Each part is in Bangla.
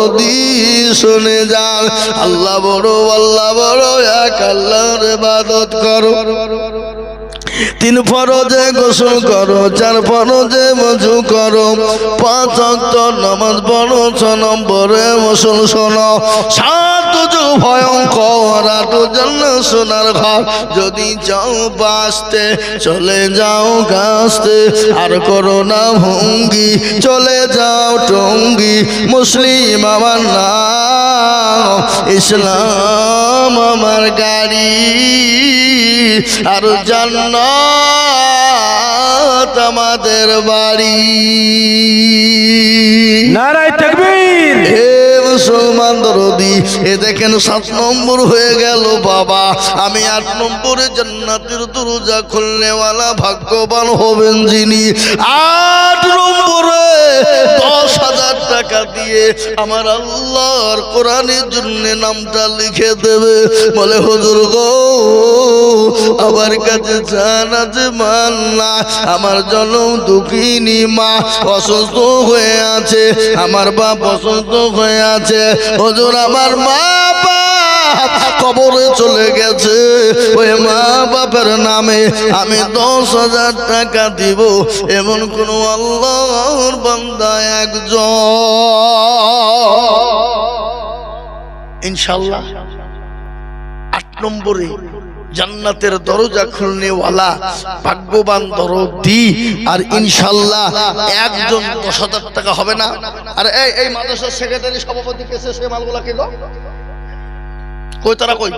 দরদি শুনে যান। আল্লাহ বড় এক, আল্লাহর ইবাদত করো। 3 ফরজে গোসল করো, 4 ফরজে ওযু করো, 5 ওয়াক্ত নামাজ পড়ো, 6 নম্বরে গোসল শোনো, 7 ওযু ভয়ঙ্কর, 8 জান্নাত সোনার ঘর। যদি যাও বাঁচতে চলে যাও গাছতে, আর করো না ভঙ্গি চলে যাও টঙ্গি। মুসলিম আমার নাম, ইসলাম আমার গাড়ি, আর জান্নাত আমাদের বাড়ি। নারায়ে তাকবীর। হে মুসলমান দরদি, এ দেখেন 7 নম্বর হয়ে গেল বাবা। আমি 8 নম্বরে জান্নাতের দরজা খুলনেওয়ালা ভাগ্যবান হবেন যিনি। 8 নম্বরে 10,000 টাকা দিয়ে আমার আল্লাহর কোরআনের জন্য নামটা লিখে দেবে। বলে হুজুর গো, আমার কাছে জান আছে মান না, আমার জনম দুঃখিনী মা অসুস্থ হয়ে আছে, আমার বাপ অসুস্থ হয়ে আছে। হুজুর আমার মা বাপ কবরে চলে গেছে, ওই মা বাপের নামে আমি 10,000 টাকা দিব। এমন কোন আল্লাহর বান্দা একজন ইনশাআল্লাহ 8 নম্বরে জান্নাতের দরজা খুলনেওয়ালা ভাগ্যবান দরদি, আর ইনশাআল্লাহ একজন 10,000 টাকা হবে না। আর এই মাদ্রাসার সেক্রেটারি সভাপতি কেসে সে মালগুলা কে গো? কই তারা কই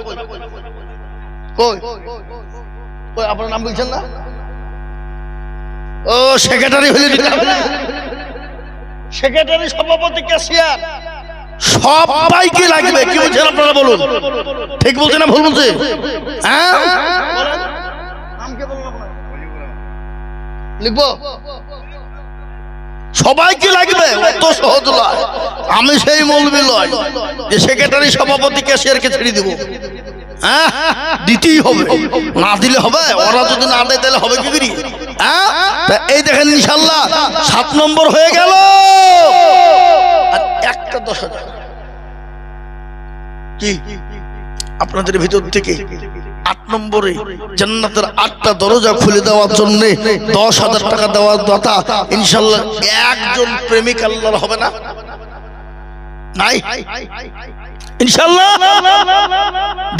কই কই আপনার নাম বলছেন না? ও সেক্রেটারি হলে দিতে হবে না? সেক্রেটারি সভাপতি ক্যাশিয়ার সবাইকে লাগবে। কি বলছেন আপনারা বলুন? ঠিক বলছে না ভুল বলছে? হ্যাঁ লিখবো, সবাইকে লাগবে, অত সহজ নয়। আমি সেই মৌলবি লয় যে সেক্রেটারি সভাপতি ক্যাশিয়ারকে ছেড়ে দিব। হ্যাঁ দিতেই হবে, না দিলে হবে? ওরা যদি না দেয় তাহলে হবে কি করি? হ্যাঁ এই দেখেন ইনশাআল্লাহ 7 নম্বর হয়ে গেল। আর একটা 10,000 কি আপনাদের ভিতর থেকে 8 নম্বরে জান্নাতের 8টা দরজা খুলে দেওয়ার জন্য 10,000 টাকা দেওয়ার কথা ইনশাআল্লাহ একজন প্রেমিক আল্লাহর হবে না? নাই ইনশাআল্লাহ।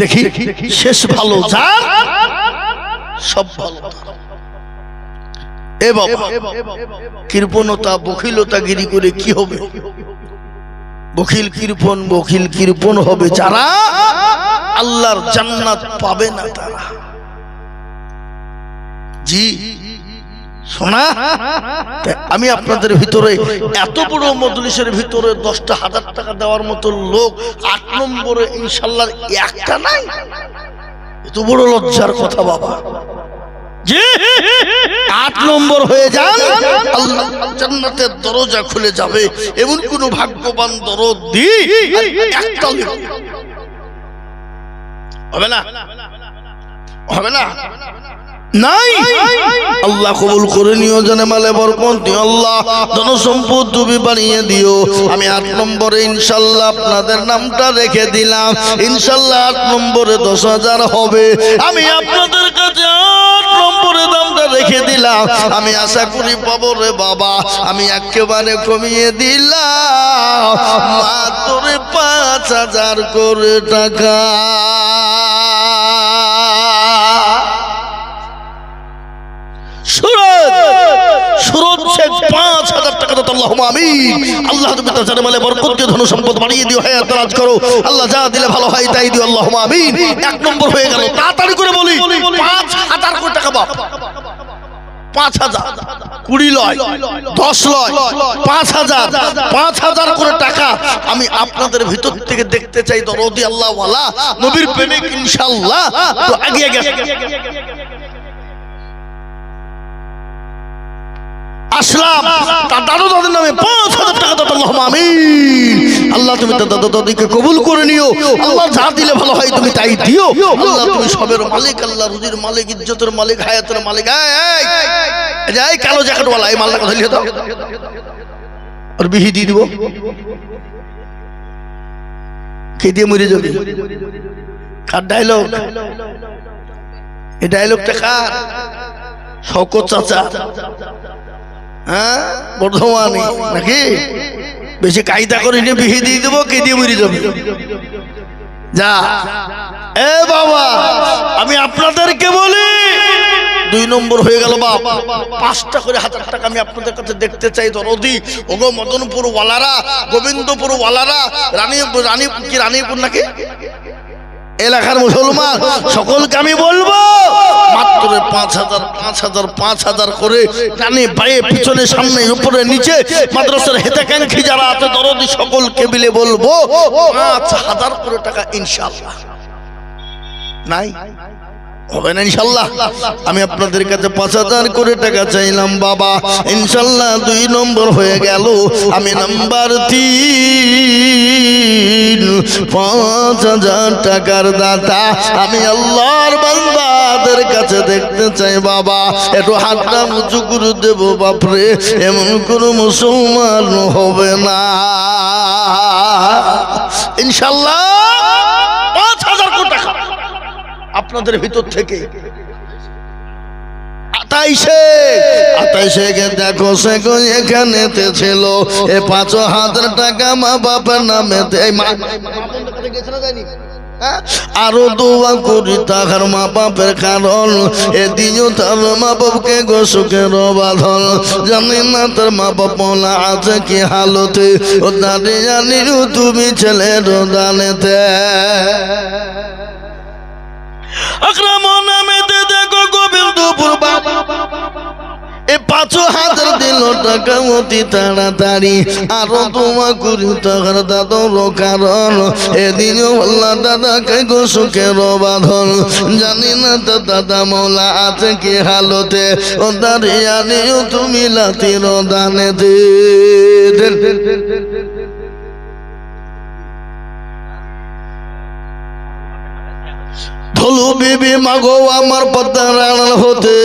দেখি শেষ ভালো যার সব ভালো। এ বাবা, কৃপণতা বখিলতা গিরি করে কি হবে? বখিল কৃপণ হবে যারা আল্লাহর জান্নাত পাবে না তারা। জি শোনা, আমি আপনাদের ভিতরে এত বড় মজলিসের ভিতরে 10,000 টাকা দেওয়ার মতো লোক 8 নম্বরে ইনশাআল্লাহ একটা নাই। এত বড় লজ্জার কথা বাবা। জি 8 নম্বর হয়ে যান, আল্লাহ জান্নাতের দরজা খুলে যাবে। এমন কোন ভাগ্যবান দরদি একটা হবে না? হবে না? নাই। আল্লাহ কবুল করে নিও, জানে মালে বরকত দিও, আল্লাহ ধন সম্পদ তুমি বাড়িয়ে দিও। আমি 8 নম্বরে ইনশাআল্লাহ আপনাদের নামটা রেখে দিলাম। ইনশাআল্লাহ 8 নম্বরে 10,000 হবে। আমি আপনাদের কাছে 8 নম্বরে দামটা রেখে দিলাম। আমি আশা করি পাবো রে বাবা। আমি একেবারে কমিয়ে দিলাম মাত্র 5,000 করে টাকা। সুরত শেখ 5,000 টাকা দাও। আল্লাহুম্মা আমিন। আল্লাহ তুমি তার জানে মালে বরকত দিও, ধন সম্পদ বাড়িয়ে দিও, হায়াত দারাজ করো। আল্লাহ যা দিলে ভালো হয় তাই দিও। আল্লাহুম্মা আমিন। 1 নম্বর হয়ে গেল, তাড়াতাড়ি করে বলি 5,000 করে টাকা বাপ। 5,000 20 লয় 10 লয় 5,000 করে টাকা আমি আপনাদের ভিতর থেকে দেখতে চাই। দরদি আল্লাহ ওয়ালা নবীর প্রেমিক ইনশাআল্লাহ তো এগিয়ে গেছে। আসলাম তার দাদু দাদির নামে 5,000 টাকা দাও। আল্লাহুম্মা আমিন। আল্লাহ তুমি দাদু দাদিকে কবুল করে নিও। আল্লাহ যা দিলে ভালো হয় তুমি তাই দিও। আল্লাহ তুমি সবের মালিক, আল্লাহ রুজির মালিক, ইজ্জতের মালিক, হায়াতের মালিক। এই কালো জ্যাকেটওয়ালা এই মালটা কথা লিখে দাও আর বিহি দিয়ে দিব। কে দিয়ে মরে যাবে? কার ডায়লগ? এই ডায়লগটা কার? শওকত চাচা, হ্যাঁ, বর্ধমানে নাকি? বেশি কায়দা করে নিয়ে বিয়ে দিয়ে দেবো, কে দিয়ে মরে যাবে? যা এ বাবা, আমি আপনাদেরকে বলি, 2 নম্বর হয়ে গেল বাপ। 5টা করে 1000 টাকা আমি আপনাদের কাছে দেখতে চাই। দরদি ওগো মদনপুর ওয়ালারা, গোবিন্দপুর ওয়ালারা, রানীপুর নাকি এলাকার মুসলমান সকলকে আমি বলবো, মাত্র 5,000 করে টানে পায়ে পিছনে সামনে উপরে নিচে মাদ্রাসার হেতাকাঙ্ক্ষী যারা আছে দরদি সকলকে মিলে বলবো 5,000 করে টাকা ইনশাআল্লাহ। নাই হবে না ইনশাআল্লাহ? আমি আপনাদের কাছে 5,000 করে টাকা চাইলাম বাবা, ইনশাআল্লাহ 2 নম্বর হয়ে গেল। আমি নাম্বার 3, 5,000 টাকার দাতা আমি আল্লাহর বান্দাদের কাছে দেখতে চাই বাবা। একটু হাতটা উঁচু করে দেব বাপরে, এমন কোন মুসলমান হবে না ইনশাআল্লাহ। 5,000 কোটি টাকা আপনাদের ভিতর থেকে 28 দেখো সে এখানে ছিল 5,000 টাকা মা বাবার নামে। আরো দোয়া করি তাহার মা বাপের কারণ এদিনও তার মা বাপকে গো সুখের বাঁধন। জানি না তার মা বাপ মোলা আছে কি হালতে, ও দাঁড়িয়ে জানিও তুমি ছেলের দানেতে। আক্রমণ নামেতে দেখো গোবিন্দপুর বাবা 5,000 দিল টাকা অতি তাড়াতাড়ি। আরো তোমা করি টাকার দাদর কারণ এদিনও আল্লাহ দাদাকে গো সুখের বাঁধন। জানি না তো দাদা মৌলা আছে কি হালতে, ও দাঁড়িয়ে আনিও তুমি লাতির দানে দে। ধলু বিবি মাগো আমার পদ্মার আড়াল হতে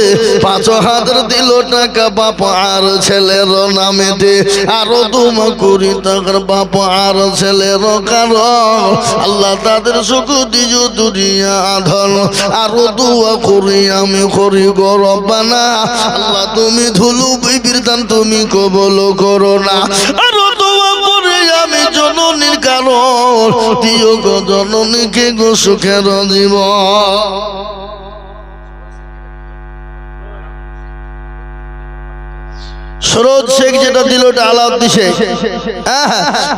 5,000 দিল টাকা বাপ আর ছেলের নামেতে। আরো তোমা করি টাকার বাপ আর ছেলের কারণ আল্লাহ তাদের সুখ দিজ দুনিয়া ধন। আরো দোয়া করি আমি করি গো রব্বানা, আল্লাহ তুমি ধুলু বিবির দান তুমি কবল করো না। আরো দোয়া করি আমি জননীর কারণ দিও গো জননীকে গো সুখের জীবন। সরোজ শেখ যেটা দিল ওটা আলাউদ্দিন শেখ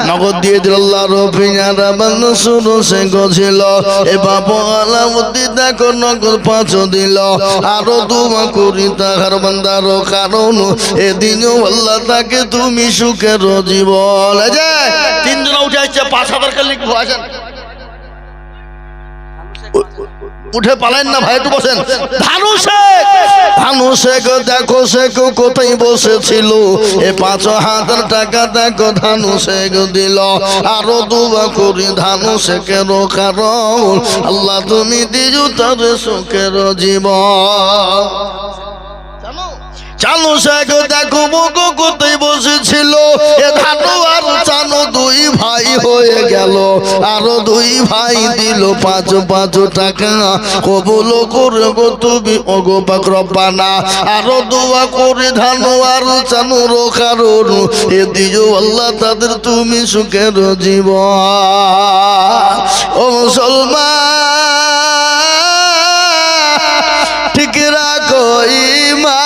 নগদ দিয়ে দিল। আল্লাহ রফিয়ারা বান্দা সরোজ শেখ ছিল এ বাবা আলাউদ্দিন দেখো নগদ 5 দিল। আরো দোয়া করি তাহার বান্দার কারণ এদিনও আল্লাহ তাকে তুমি সুখের জীবন। এই যে 3 জন উঠে আসছে 5,000 কে লিখবো, আসেন উঠে পালেন না ভাই, একটু বসেন। ধানু শেখ দেখো শেখ কোথায় বসেছিল 5,000 টাকা দেখো ধানু শেখ দিল। আরো দোয়া করি ধানু শেখের কারণ আল্লাহ তুমি দিজু তার সুখের জীবন। চানু শেখ দেখো মগো কোথায় বসেছিল ধানু আর চানু 2 ভাই হয়ে গেল। আরো 2 ভাই দিল 5 টাকা কবুল করে গো তুমি ওগো পাক রব্বানা। আরো দোয়া করে ধানু আর চানুর কারণ এ দিও আল্লাহ তাদের তুমি সুখের জীবন। ও মুসলমান ঠিক রাখো ঈমান,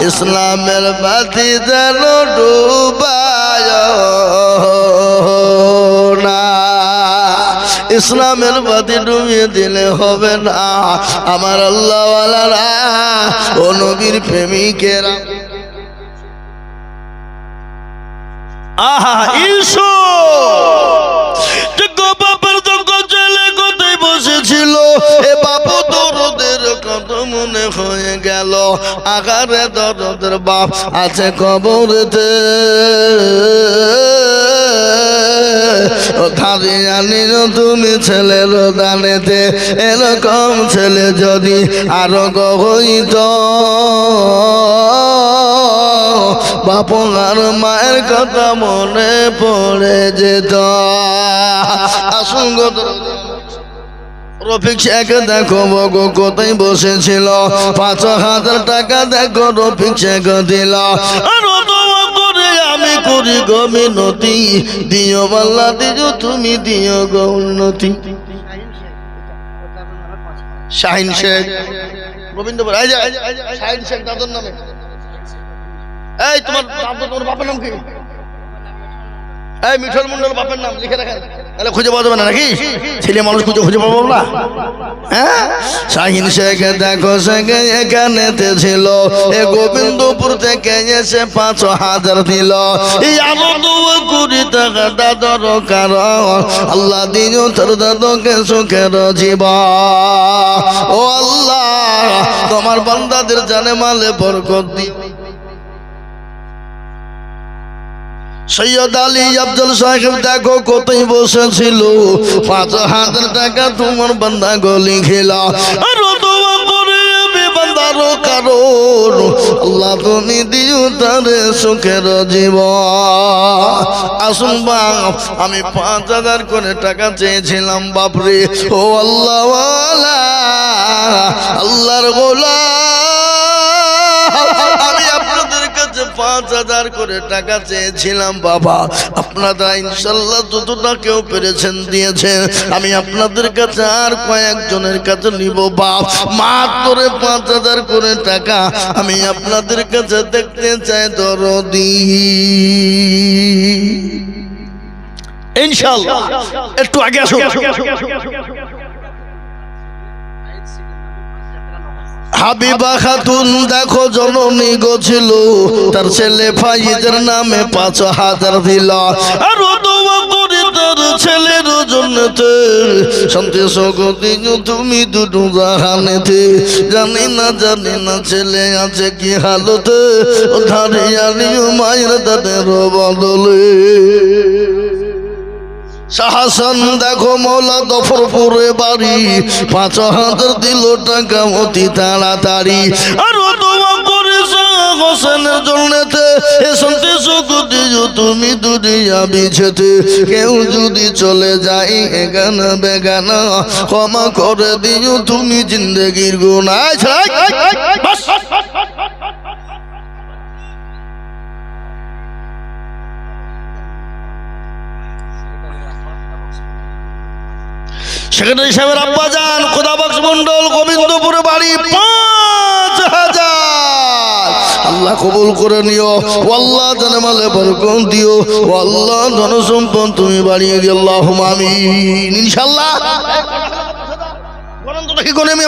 ইসলামের বাতি যেন ডুবায় না। ইসলামের বাতি ডুবিয়ে দিলে হবে না। আমার আল্লাহ ওয়ালারা ও নবীর প্রেমিকেরা আহা ইসো বাবার দোকান ছেলে কোথায় বসেছিল এ বাবু দরদের কত মনে হয়ে গেল। আগারে দরদের বাপ আছে কবরেতে, ধারিয়ানির তুমি ছেলের দানেতে। এরকম ছেলে যদি আরো হইত বাপ আর মায়ের কথা মনে পড়ে যেত। আসুন গো রফিক শেখ দেখো বগো কোথায় বসেছিল, ৫,০০০ টাকা দেখো রফিক শেখ দিল। আর করে আমি করি গো মিনতি, দিও বাল্লা দিও তুমি দিও গো উন্নতি। শাহিন শেখ গোবিন্দপুর, এই যে শাহিন শেখ দাদুর নামে। এই তোমার বাপের নাম কি? এই মিঠল মন্ডল বাপের নাম লিখে রাখেন, তাহলে খুঁজে পাওয়া যাবে না নাকি? ছেলে মানুষ খুঁজে পাবো না। হ্যাঁ, শাহিন শেখ দেখো শেখ এখানেতে ছিল, এ গোবিন্দপুর থেকে এসে ৫,০০০ দিল। এই আনন্দ কুড়ি টাকাটা দরকার, আল্লাহ দিও তোর দাদকে সুখের জীবন। ও আল্লাহ তোমার বান্দাদের জানে মালে বরকত দিও। সৈয়দ আলী আফজল সাহেব দেখো কোথায় বসেছিল, ৫,০০০ টাকা তোমার বান্দা গলি খেলা। আর দোয়া করে আমি বান্দার কারণ, আল্লাহ তুমি দিও তারে সুখের জীবন। আসুন বাপ, আমি ৫,০০০ করে টাকা চেয়েছিলাম বাপরে। ও আল্লাহ ওয়ালা আল্লাহর গোলাম, আমি আপনাদের কাছে ৫,০০০ করে টাকা চেয়েছিলাম বাবা। আপনারা ইনশাল্লাহ যতটা কেউ পেরেছেন দিয়েছেন। আমি আপনাদের কাছে আর কয়েকজনের কাছে নিব বাপ, মাত্র ৫,০০০ করে টাকা আমি আপনাদের কাছে দেখতে চাই দরদি ইনশাল্লাহ। একটু আগে আসো। হাবিবা খাতুন দেখো জননী গো ছিল, তার ছেলে ফাইজের নামে ৫,০০০ দিল। আর দোয়া করে তার ছেলের জন্যতে শান্তি সুখী তুমি দুটো জাহানেতে। জানি না ছেলে আছে কি হালতে, ধারে আলিও মায়ের তাদের বদলে। শাহসান দেখো মৌলা দফরপুরে বাড়ি, ৫,০০০ দিল টাকা অতি তাড়াতাড়ি। আর দোয়া করে হোসেনের জন্যতে শান্তি সুখ দিও তুমি দুনিয়া বিছেতে। কেউ যদি চলে যায় এগানা বেগানা, ক্ষমা করে দিও তুমি জিন্দগির গুনাহ। সেক্রেটারি সাহেবের আব্বা যান খোদাবক্স মন্ডল গোবিন্দপুরে বাড়ি, ৫,০০০। আল্লাহ কবুল করে নিও। ও আল্লাহ জানে মালে বরকত দিও। ও আল্লাহ ধনসম্পদ তুমি বাড়িয়ে দিও। আল্লাহুম্মা আমিন ইনশাআল্লাহ।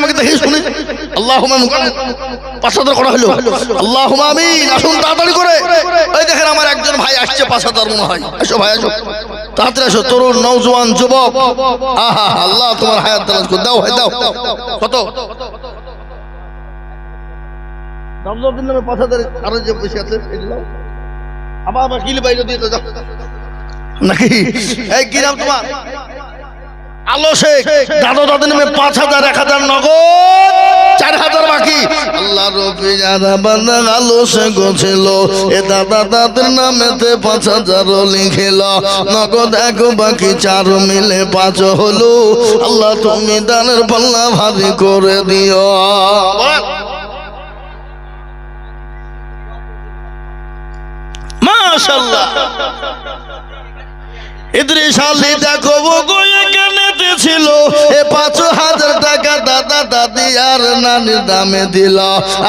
আমাকে দেখে শুনে আল্লাহুম্মা ৫,০০০ করা হলো। আল্লাহুম্মা আমিন। আসুন তাড়াতাড়ি করে। এই দেখেন আমার একজন ভাই আসছে, ৫,০০০ মনে হয়। আসো ভাই আসো, তাড়াতাড়ি আসো। তরুণ নওজোয়ান যুবক, আহা আল্লাহ তোমার হায়াত দারাজ করে দাও। ভাই দাও কত দমদম নামে ৫,০০০ আরো যে বসে আছে আবার কিলি বাইরে দিয়ে যাও নাকি? এই কি নাম তোমার? আলো শেখ। দাদা দাদি নামে ৫,০০০, ১,০০০ নগদ, ৪,০০০ বাকি। আল্লাহ রফি যারা বান্দা আলো শেখ ছিল, এ দাদা দাদের নামেতে ৫,০০০ লিখিল। নগদ ১ বাকি ৪ মিলে ৫ হলো। আল্লাহ তুমি দানের পাল্লা ভারী করে দিও। মাশাআল্লাহ। ইদ্রিস আলী দেখো গো এখানেতে ছিল, এ ৫,০০০ টাকা দাদা দাদি আর নানির দামে দিল।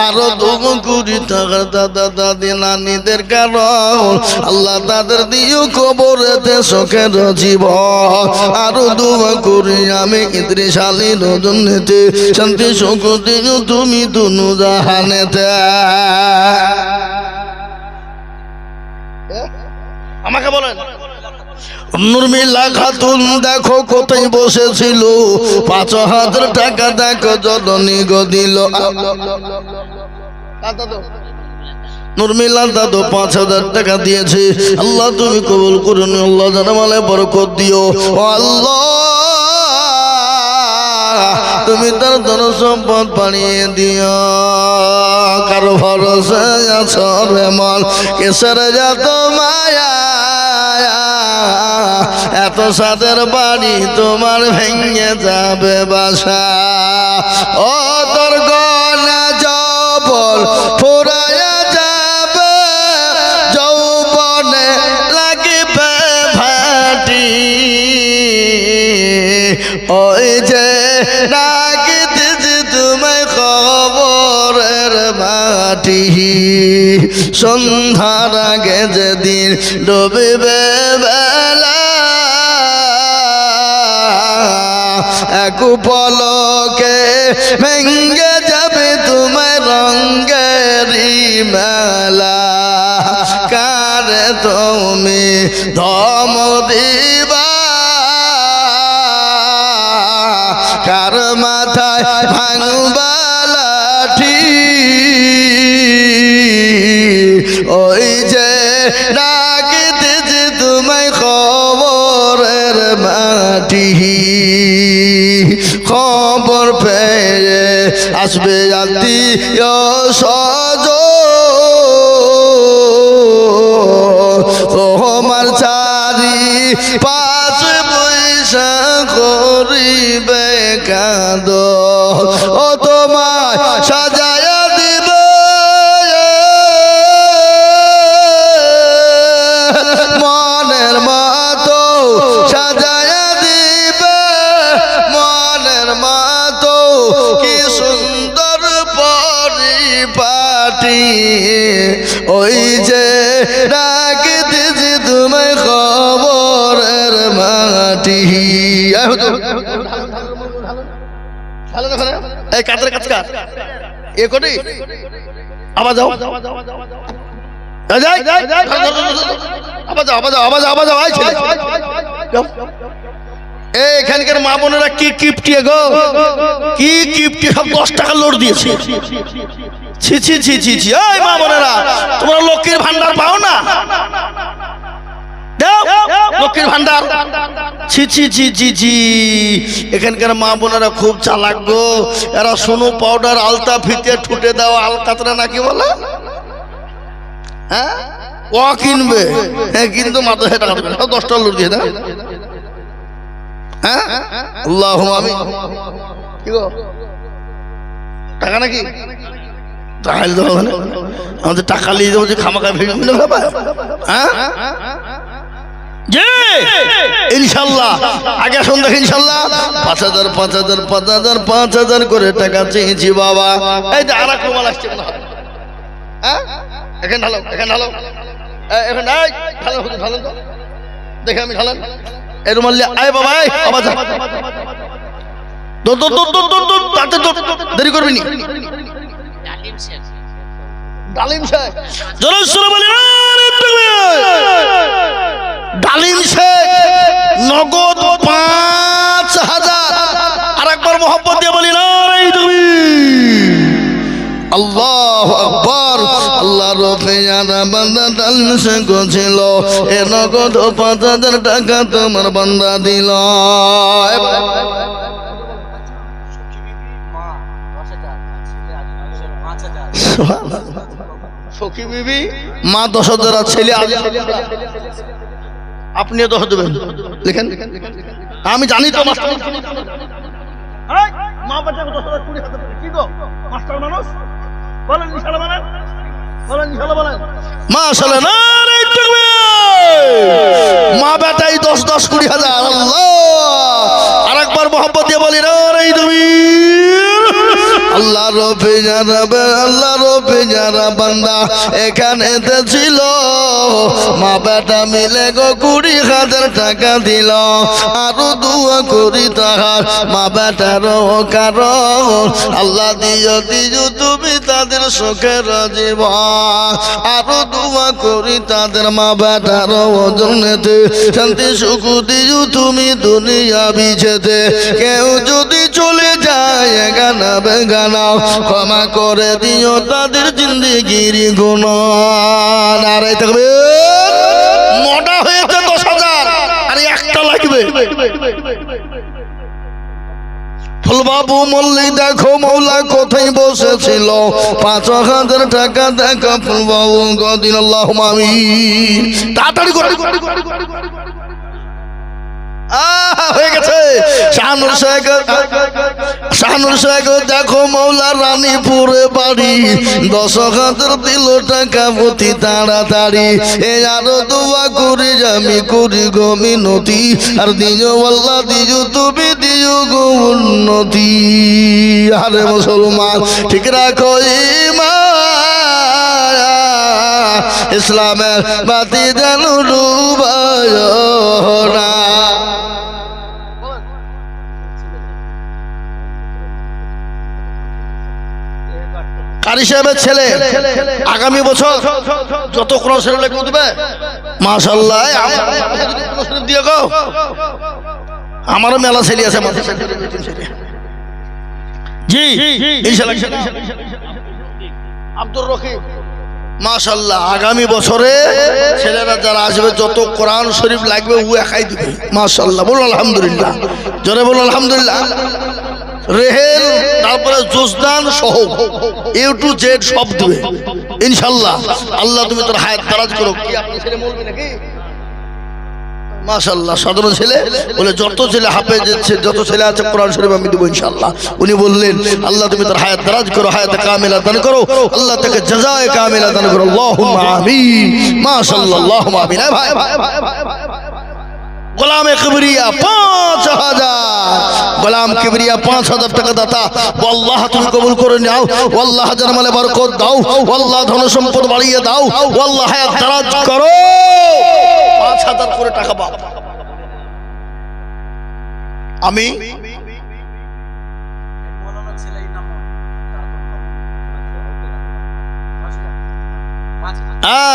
আরো ২ টাকা দাদা দাদি নানিদের কারণ, আল্লাহ তাদের দিও কবরেতে সুখের জীবন। আরো দোয়া করি আমি ইদ্রিস আলীর জন্যতে শান্তি সুখ দিও তুমি দুনু জাহানেতে। আমাকে বলেন। নুরমিলা খাতুন দেখো কোথায় বসেছিল, ৫,০০০ টাকা দেখো জননী গো দিল। নুরমিলা দাদু ৫,০০০ টাকা দিয়েছে। আল্লাহ তুমি কবুল করুন। আল্লাহ জানে মালে বরকত দিও। ও আল্লাহ তুমি তার ধন সম্পদ বাড়িয়ে দিও। কারো ভরসা আছো রে মন কেসের যত মায়া, এত সাদের বাড়ি তোমার ভেঙে যাবে বাসা। ও তোর গলা জবল ফুরায়া যাবে, যৌবনে লাগবে ভাটি। ওই যে ডাকিতেছি তোমায় খবরের মাটি, সন্ধ্যার আগে যেদিন ডুবিবে বেলা, এক পলকে ভেঙ্গে যাবে তোমার রঙ্গেরি মেলা। কারে তুমি ধম দিবা, কার মাথায় ভাঙবা লাঠি। ওই যে ডাকিতেছি তোমায় খবরের মাটি, খবর পেয়ে আসবে আত্মীয় স্বজন, তোমার চারি পাশে পয়সা করিবে কাঁদন। ও তোমায় সাজায়া দিবে মনের মতো, সাজায়া দিবে মনের মতো, কি সুন্দর পরিপাটি। ওই যে ডাকিতেছি তোমায় খবরের মাটি। এই কাতের কাজ কার এ কোটি আবার যাও, এখানকার মা বোনেরা কি কিপটিয়ে গো, কি কিপটি, সব 10 টাকা লোড দিয়েছে। ছি ছি ছি ছি ছি, এই মা বোনেরা তোমরা লক্ষ্মীর ভান্ডার পাও না? লক্ষ্মীর ভান্ডার, ছি ছি ছি ছি ছি। এখানকার মা বোনেরা খুব চালাক গো, এরা সোনু পাউডার আলতা ফিতে ঠুটে দেওয়া আলকাতরা নাকি বলে, হ্যাঁ ও কিনবে, হ্যাঁ কিন্তু মাথায় টাকা দেবে, 10 টাকা লোড দিয়ে দেয়। হ্যাঁ আল্লাহ আমি কি গো টাকা নাকি তাহলে তো হবে না, আমাদের টাকা নিয়ে যাবো যে খামাখা ভেঙে দিলে হবে। হ্যাঁ ইনশাল্লাহ আগে শুন দেখ, ইনশাল্লাহ 5,000 5,000 5,000 5,000 করে টাকা চেয়েছি বাবা। এই যে আর এক রুমাল আসছে মনে হয়, হ্যাঁ এখানে ঢালো, এখানে ঢালো, এখন ঢালো ঢালো তো দেখে আমি ঢালেন এই রুমাল নিয়ে আয় বাবা, এই বাবা যা দৌড় দৌড় দৌড় দৌড় দৌড় দৌড়, তাতে দেরি করবি নি। ডালিম শেখ, ডালিম শেখ নগদ 5,000। আর একবার মোহাম্মত দিয়ে বলি না তুমি আল্লাহু আকবার। আল্লাহ রফে জানা বান্দা ডালিম শেখ ছিল, এ নগদ 5,000 টাকা তোমার বান্দা দিল। সখী বিবি মা 10,000 আর ছেলে আপনিও 10 দেবেন, লিখেন। আমি জানি তো মাস্টার মা বাচ্চা 10,000 20 হাতে কি গো মাস্টার মানুষ বলেন ইনশাআল্লাহ, বলেন বলেন ইনশাআল্লাহ, বলেন মাশাআল্লাহ নারে তাকবীর। মা বেটাই 10 10 20,000 আল্লাহ। আরেকবার মোহাম্মত দিয়ে বলি নারে তাকবীর। আল্লাহ রফে যারা, আল্লাহ রফে যারা বান্দা এখানে ছিল, মা বেটা মিলে গো 20,000 টাকা দিল। আরো দোয়া করি তাহার মা বেটারও কারণ, আল্লাহ দিও দিও তুমি তাদের সুখের জীবন। আরো দোয়া করি তাদের মা বেটারও জন্নতে শান্তি সুখ দিও তুমি দুনিয়া বিছেতে। কেউ যদি চলে যায় গানা বেগানা, ক্ষমা করে দিও তাদের জিন্দেগির গুনাহ। নারে তাকবীর। মোটা হয়েছে 10,000 আর একটা লাগবে। ফুলবাবু মল্লিক দেখো মৌলা কোথায় বসেছিল 5,000 টাকা দেখা ফুলবাবু গদিন আল্লাহুম্মা আমিন তাড়াতাড়ি করে হয়ে গেছে শাহানুর শেখ দেখো মৌলা রানীপুরে বাড়ি 10,000 দিল টাকা প্রতি তাড়াতাড়ি এ আরো দোয়া করি আমি করি গো মিনতি আর দিও আল্লাহ দিও তুমি দিও গো উন্নতি আরে মুসলমান ঠিক রাখো ঈমান ইসলামের বাতি যেন ডুবায় না কারি সাহেবের ছেলে আগামী বছর যত কোরআন শরীফ লেখা দিবে মাশাআল্লাহ দিয়ে গো আমারও মেলা ছেলে আছে জি ইনশাআল্লাহ আব্দুর রহিম মাশাআল্লাহ আগামী বছরে ছেলেরা যারা আসবে যত কোরআন শরীফ লাগবে ও একাই দিবে মাশাআল্লাহ বলুন আলহামদুলিল্লাহ জোরে বলুন আলহামদুলিল্লাহ রেহেল তারপরে জোজদান সহ A to Z সব দিবে ইনশাআল্লাহ আল্লাহ তুমি তোর হায়াত দারাজ করো কি আপনি ছেলে বলবে নাকি মাশাআল্লাহ সাধারণ ছেলে বলে যত ছেলে হাফেজ যত ছেলে আছে কোরআন শরীফ আমি দেব ইনশাআল্লাহ উনি বললেন আল্লাহ তুমি তোর হায়াত দারাজ করো হায়াত কামিলা দান করো আল্লাহ তাকে জাযায়ে কামিলা দান করো আল্লাহুম্মা আমিন মাশাআল্লাহ আল্লাহুম্মা আমিন ভাই গোলামে কিবরিয়া 5,000 গোলাম কিবরিয়া 5,000 টাকা দাতা আল্লাহ তুমি কবুল করে নাও আল্লাহ জানমালে বরকত দাও আল্লাহ ধন সম্পদ বাড়িয়ে দাও আল্লাহ হায়াত দারাজ করো 5,000 করে টাকা পাও আমি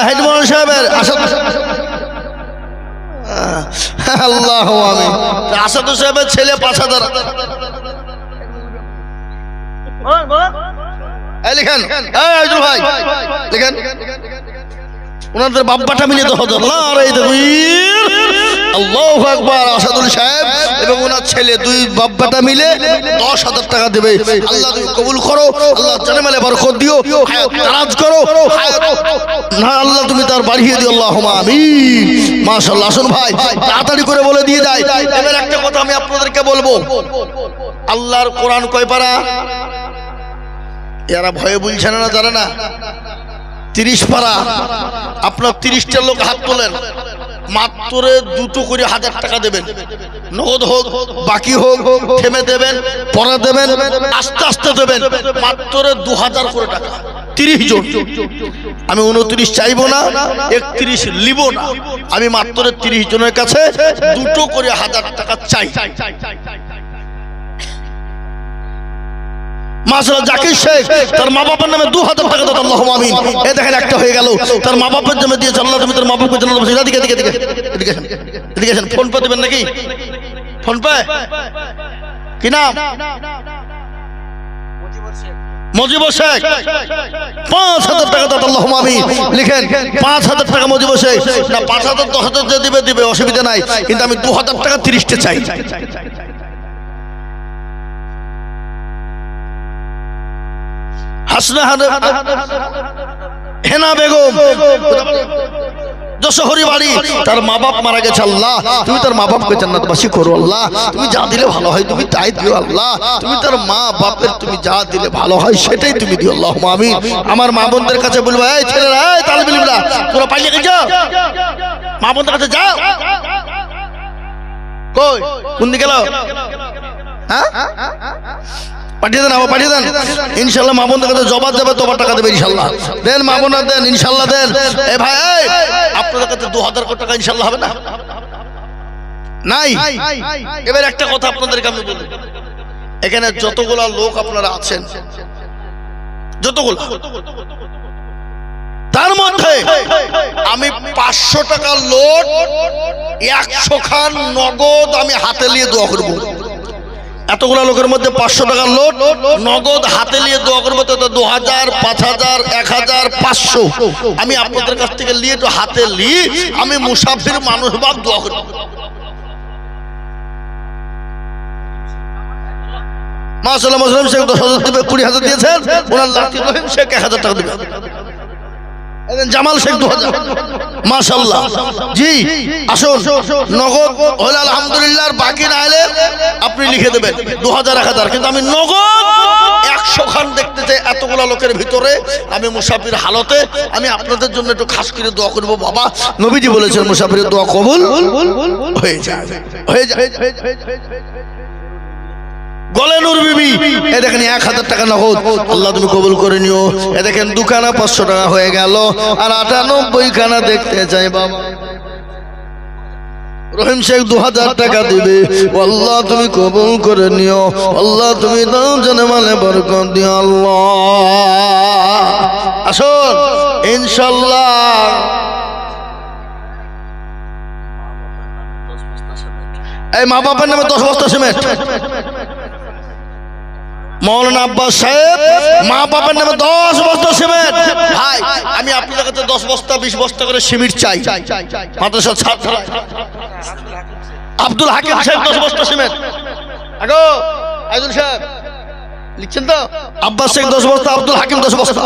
হেড মাওলানা সাহেবের আল্লাহ আমিন আসাদু সাহেবের ছেলে 5,000 লিখেন আইজুল ভাই লিখেন ওনাদের বাব্বাটা মিলে 10,000 নারে তাকবীর আল্লাহু আকবার আসাদুল সাহেব এবং ওনার ছেলে দুই বাব্বাটা মিলে 10,000 টাকা দেবে আল্লাহ তুমি কবুল করো আল্লাহ জানেমালে বরকত দিও হায়াত দারাজ করো না আল্লাহ তুমি তার বাড়িয়ে দিও আল্লাহুম্মা আমিন মাশাআল্লাহ আসুন ভাই তাড়াতাড়ি করে বলে দিয়ে যায় এবার একটা কথা আমি আপনাদেরকে বলবো আল্লাহর কোরআন কয় পারা এরা ভয়ে বলছেন না জানে না 30 পারা আপনার 30টা লোক হাত তোলেন মাত্র দুটো করে 1,000 টাকা দেবেন নগদ হোক বাকি হোক থেমে দেবেন পরে দেবেন আস্তে আস্তে দেবেন মাত্র 2,000 করে টাকা 30 জন আমি 29 চাইবো না 31 লিব না আমি মাত্র 30 জনের কাছে দুটো করে 1,000 টাকা চাই মাশাআল্লাহ জাকির শেখ তার মা বাবার নামে 2,000 টাকা দাও আল্লাহুম্মা আমিন এই দেখেন একটা হয়ে গেল তার মা বাবার জন্য দিয়েছে আল্লাহ তুমি তার মা বাবাকে জান্নাত বসিয়ে এদিকে ফোন পে দিবেন নাকি ফোন পে কি নাম মজিবুর শেখ 5,000 টাকা দাও আল্লাহুম্মা আমিন লিখেন 5,000 টাকা মজিবুর শেখ না 5,000 10,000 যে দিবে অসুবিধা নাই কিন্তু আমি 2,000 টাকা 30টা চাই হাসনা হেনা বেগম যশোহরি বাড়ি তার মা বাপ মারা গেছে আল্লাহ তুমি তার মা বাপকে জান্নাতবাসী করো আল্লাহ তুমি যা দিলে ভালো হয় তুমি তাই দিও আল্লাহ তুমি তার মা বাপের তুমি যা দিলে ভালো হয় সেটাই তুমি দিও আল্লাহুম্মা আমিন আমার মা বোনদের কাছে বলবো এই ছেলেরা এই তালিম ইলমরা তোরা পাইলে কি যাও মা বোনদের কাছে যাও কই কোন দিকে গেল হ্যাঁ পাঠিয়ে দেন আবার পাঠিয়ে দেন ইনশাআল্লাহ মা বোনদের কাছে জবাব দেবে তোমার টাকা দেবে ইনশাআল্লাহ দেন মা বোনরা দেন ইনশাআল্লাহ দেন এ ভাই আপনাদের কাছে 2,000 টাকা ইনশাআল্লাহ হবে না নাই এবার একটা কথা আপনাদেরকে আমি বলি এখানে যতগুলা লোক আপনারা আছেন যতগুলা তার মধ্যে আমি 500 টাকা লোট 100 খান নগদ আমি হাতে নিয়ে দোয়া করব এতগুলা লোকের মধ্যে 500 টাকার লোট নগদ হাতে নিয়ে দোয়া করবো তো 2,000 5,000 1,000 500 আমি আপনাদের কাছ থেকে নিয়ে তো হাতে নিয়ে আমি মুসাফির মানুষ বাপ দোয়া করব মাশাআল্লাহ মুসলিম শেখ 10,000 দিবে, 20,000 দিয়েছেন। ওনার লাতি রহিম শেখ 1,000 টাকা দিবে। জামাল শেখ 2000। মাশাআল্লাহ জি আসুন, নগদ হলে আলহামদুলিল্লাহ, আর বাকি না হলে আপনি লিখে দেবেন 2000 1000। কিন্তু আমি নগদ 100 খান দেখতে চাই এতগুলা লোকের ভিতরে। আমি মুসাফির হালতে আমি আপনাদের জন্য একটু খাস করে দোয়া করব। বাবা নবীজি বলেছেন মুসাফিরের দোয়া কবুল হয়ে যায়, হয়ে যায়। গলে নূর বিবি, এ দেখেন 1000 টাকা নগদ, আল্লাহ তুমি কবুল করে নিও। এ দেখেন দুখানা 500 টাকা হয়ে গেল, আর 98 খানা দেখতে চাই বাবা। রহিম শেখ 2000 টাকা দিবে, আল্লাহ তুমি কবুল করে নিও, আল্লাহ তুমি দাও জানে মালে বরকত দিও আল্লাহ। আসুন ইনশাআল্লাহ। এই মা বাবার নামে 10 বস্তা সিমেন্ট। মৌলানা আব্বাস সাহেব মা বাবার নামে 10 বস্তা সিমেন্ট। ভাই আমি আপনাদের কাছে 10 বস্তা 20 বস্তা করে সিমেন্ট চাই। মাদ্রাসা ছাত্র আব্দুল হাকিম সাহেব 10 বস্তা সিমেন্ট। আগো আইদুল সাহেব লিখছেন তো? আব্বাস শেখ 10 বস্তা, আব্দুল হাকিম 10 বস্তা।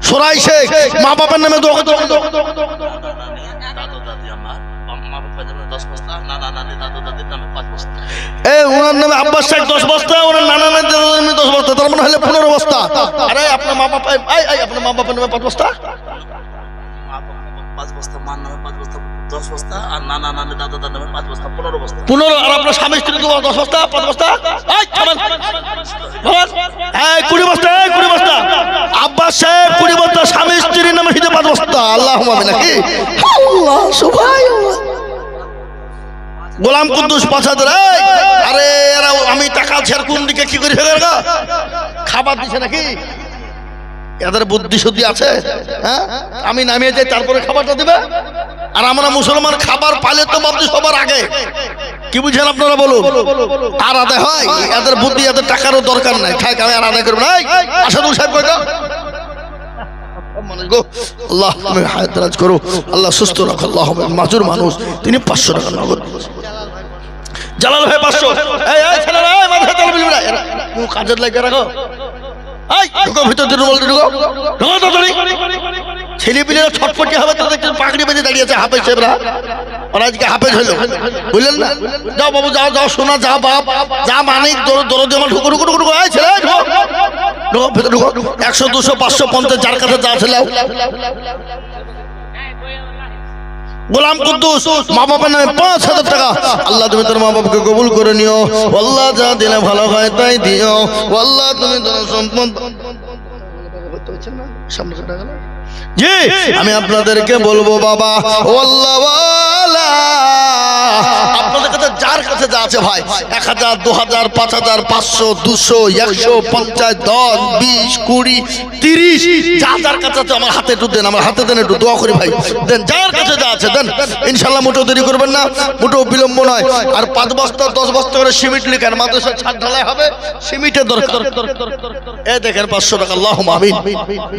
সোরাই শেখ মা বাবার নামে দোয়া করতে। ওনার নামে আব্বাস শেখ 10 বস্তা, ওনার নানা নামে 10 বস্তা, তার মানে হলে 15 বস্তা। আরে আপনার মা বাবা, আপনার মা বাবার নামে 5 বস্তা, 5 বস্তা, মার নামে 5 বস্তা 10 বস্তা, আর নানা নানি দাদা দাদার নামে 5 বস্তা 15 বস্তা। 15। আর আপনার স্বামী স্ত্রী 10 বস্তা 5 বস্তা, 20 বস্তা, 20 বস্তা। আব্বাস সাহেব 20 বস্তা, স্বামী স্ত্রীর নামে হিতে 5 বস্তা। আল্লাহুম্মা আমিন। নাকি আল্লাহ সুবহানাল্লাহ। গোলাম কুদ্দুস 5000। আরে এরা আমি টাকা ছেড়ে কোন দিকে কি করে ফেলে গা? খাবার দিছে নাকি? এদের বুদ্ধি শুদ্ধি আছে? হ্যাঁ, আমি নামিয়ে যাই তারপরে খাবারটা দিবে। আর আমরা মুসলমান খাবার পাইলে তো ভাবছি সবার আগে। কি বুঝেন আপনারা বলুন? আর আদায় হয়? এদের বুদ্ধি, এদের টাকারও দরকার নাই। খাই আমি আর আদায় করবো না। আসাদুল সাহেব কয়টা? আল্লাহ তুমি হায়াত দারাজ করো, আল্লাহ সুস্থ রাখো। আল্লাহ মাজুর মানুষ, তিনি 500 টাকা নগদ। জালাল ভাই 500। এই ছেলেরা মাথা তাল বিলবি না, মুখ কাজের লাগে রাখো। এই ঢুকো ভিতর দিয়ে, রুমাল ঢুকো, ঢুকো তাড়াতাড়ি। ছেলেপিলেরা ছটফটি হবে, তো দেখছেন পাগড়ি বেঁধে দাঁড়িয়ে আছে হাফেজ সাহেবরা। ওরা আজকে হাফেজ হলো, বুঝলেন না? যাও বাবু যাও, যাও শোনা, যা বাপ যা মানিক দরদে আমার ঢুকো ঢুকো ঢুকো। এই ছেলে ঢুকো ঢুকো ভিতর ঢুকো। 100 200 500 50 যার কাছে যা ছিল। গোলাম কুদ্দুস মা বাবার নামে 5000 টাকা। আল্লাহ তুমি তোর মা বাবাকে কবুল করে নিও, আল্লাহ যা দিলে ভালো হয় তাই দিও, আল্লাহ তুমি তোর সম্পদ। জি আমি আপনাদেরকে বলবো বাবা, ও আল্লাহ ওয়ালা, আপনাদের কাছে যার কাছে যা আছে ভাই, 1000 2000 5000 500 200 100 50 10 20 20 30 যার কাছে আছে আমার হাতে একটু দেন, আমার হাতে দেন, একটু দোয়া করি ভাই দেন। যার কাছে যা আছে দেন, ইনশাআল্লাহ মোটেও দেরি করবেন না, মোটেও বিলম্ব নয়। আর 5 বস্তা 10 বস্তা করে সিমেন্ট লিখেন, মাদ্রাসা ছাদ ঢালাই হবে, সিমেন্টের দরকার। এই দেখেন 500 টাকা। আল্লাহুম্মা আমিন।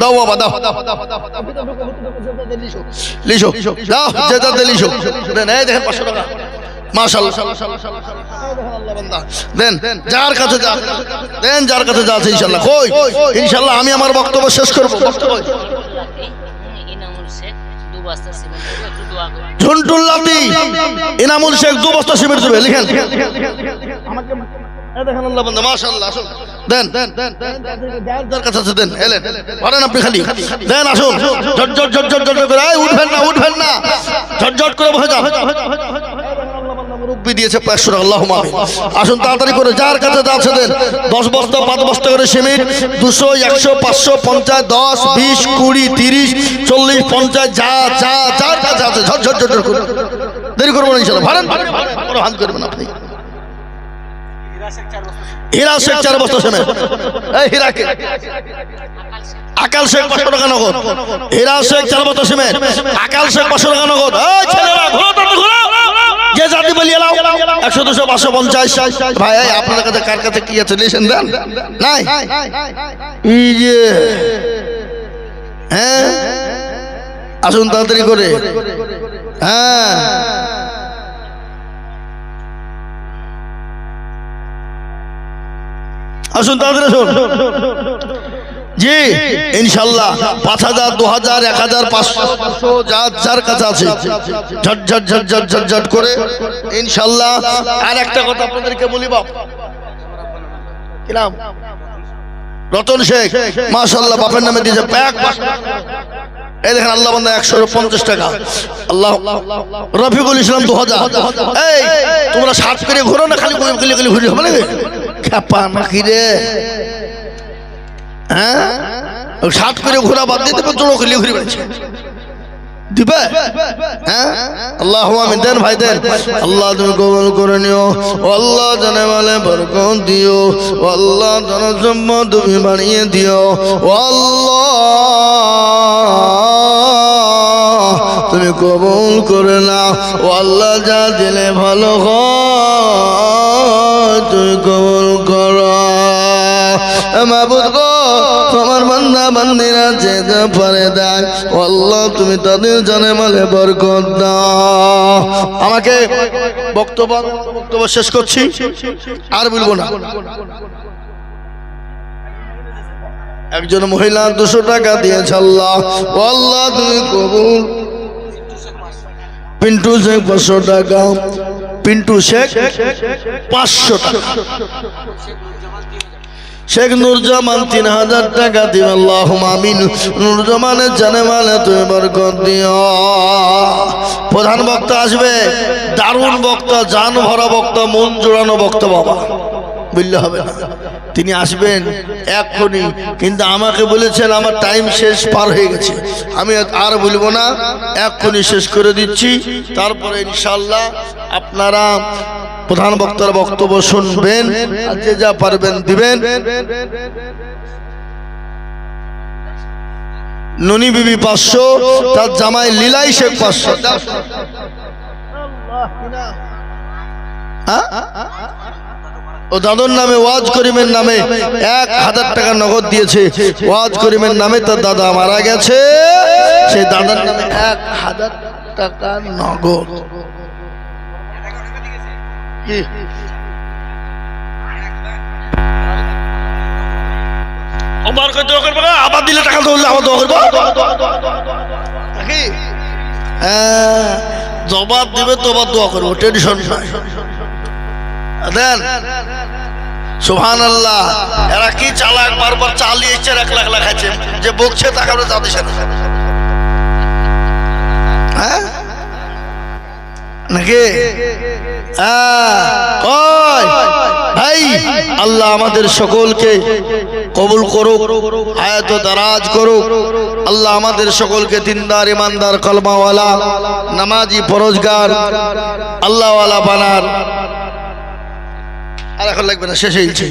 দাও বাবা দাও, লিশো দাও, যে যাতে লিশো দেন। এই দেখেন 500 টাকা। মাশাআল্লাহ দেন, যার কাছে যা দেন, যার কাছে যা আছে ইনশাআল্লাহ। কই ইনশাআল্লাহ আমি আমার বক্তব্য শেষ করব। ঝুন্টুল্লাতি ইনামুল শেখ 2 বস্তা সিমেন্ট দেবে, লিখেন। দেখেন আল্লাহ বান্দা মাশাআল্লাহ। আসুন দেন, যার কাছে আছে দেন। এলেন পারেন আপনি, খালি দেন। আসুন ঝটঝট ঝটঝট ঝটঝট করে। উঠবেন না, উঠবেন না, ঝটঝট করে বসে যান। মুরব্বি দিয়েছে 500 টাকা। আল্লাহুম্মা আমিন। আসুন তাড়াতাড়ি করে, যার কাছে যা আছে দেন। 10 বস্তা 5 বস্তা করে সিমেন্ট, 200 100 500 50 10 20 20 30 40 50 যা যা যার কাছে আছে ঝটঝট ঝটঝট করে। দেরি করবো না ইনশাআল্লাহ। ভাড়েন কোনো হাত করবেন আপনি। হীরা শেখ 4 বস্তা সিমেন্ট। এই হীরাকে আকাল শেখ 500 টাকা নগদ। হীরা শেখ 4 বস্তা সিমেন্ট, আকাল শেখ 500 টাকা নগদ। এই ছেলেরা ঘোরো তো ঘোরো, যে জাতি বলিয়ে লাও। 100 200 500 50 ভাই। এই আপনাদের কাছে কার কাছে কি আছে লিখেন দেন। নাই এই যে হ্যাঁ, আসুন তাড়াতাড়ি করে। হ্যাঁ আসুন তাড়াতাড়ি আসুন। জি ইনশাল্লাহ 5000 2000 1000 500 যার কাছে আছে ঝট ঝট ঝট ঝট ঝট ঝট করে ইনশাল্লাহ। আর একটা কথা আপনাদেরকে বলি বাপ, কি নাম? রতন শেখ, মাশাআল্লাহ বাপের নামে দিয়েছে প্যাক। এই দেখেন আল্লাহ বান্দা 150 টাকা। আল্লাহ রফিকুল ইসলাম 2000। এই তোমরা 60 করে ঘোরো না, খালি খালি ঘুরি হবে নাকি? খেপা নাকি রে? হ্যাঁ 60 করে ঘোরা বাদ দিয়ে দেবে, জোড়ো খেলে ঘুরে বেড়াচ্ছে দিবে। হ্যাঁ আল্লাহ আমিন। দেন ভাই দেন। আল্লাহ তুমি কবুল করে নিও। ও আল্লাহ জানে মালে বরকত দিও। ও আল্লাহ জনসম্পদ তুমি বাড়িয়ে দিও। ও আল্লাহ তুমি কবুল করে নাও। ও আল্লাহ যা দিলে ভালো হয় তুমি কবুল করো। মাবুদ গো তোমার বান্দা বান্দিরা যে যা পারে দেয়, ও আল্লাহ তুমি তাদের জানে মালে বরকত দাও। আমাকে বক্তব্য শেষ করছি, আর বলবো না। একজন মহিলা 200 টাকা দিয়েছে। আল্লাহ ও আল্লাহ তুমি কবুল। পিন্টু শেখ 500 টাকা। পিন্টু শেখ 500 টাকা। শেখ নুরজামান 3000 টাকা দিও। আল্লাহুম্মা আমিন। নুরজামানের জানে মালে তুমি বরকত দিও। প্রধান বক্তা আসবে, দারুণ বক্তা, জান ভরা বক্তা, মন জোড়ানো বক্তা বাবা, বললে হবে না। তিনি আসবেন এক্ষুনি, কিন্তু আমাকে বলেছেন আমার টাইম শেষ, পার হয়ে গেছে। আমি আর বলবো না, এক্ষুনি শেষ করে দিচ্ছি। তারপরে ইনশাআল্লাহ আপনারা প্রধান বক্তার বক্তব্য শুনবেন, আর যে যা পারবেন দিবেন। ননি বিবি 500, তার জামাই লীলাই শেখ 500। ও দাদুর নামে ওয়াজ করিমের নামে 1000 টাকা নগদ দিয়েছে। ওয়াজ করিমের নামে তার দাদা মারা গেছে, সেই দাদার নামে 1000 টাকা নগদ। কি আমার কই দোয়া করবে না? আবার দিলে টাকা ধরলে আবার দোয়া করবো নাকি? হ্যাঁ জবাব দিবে তো আবার দোয়া করবো, টেনশন নাই। দেন সুবহানাল্লাহ। এরা কি চালাক, বারবার চালিয়েছে, 1 লাখ লাখাচ্ছে, যে বকছে তাকে আমরা জানি না। হ্যাঁ নাকি? ভাই আল্লাহ আমাদের সকলকে কবুল করুক, হায়াত দারাজ করুক। আল্লাহ আমাদের সকলকে দিনদার, ইমানদার, কলমাওয়ালা, নামাজি, পরহেজগার, আল্লাহওয়ালা বানার। আর এখন লাগবে না, শেষ হয়েছে।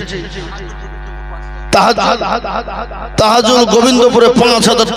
তাহাজুল গোবিন্দপুরে 5000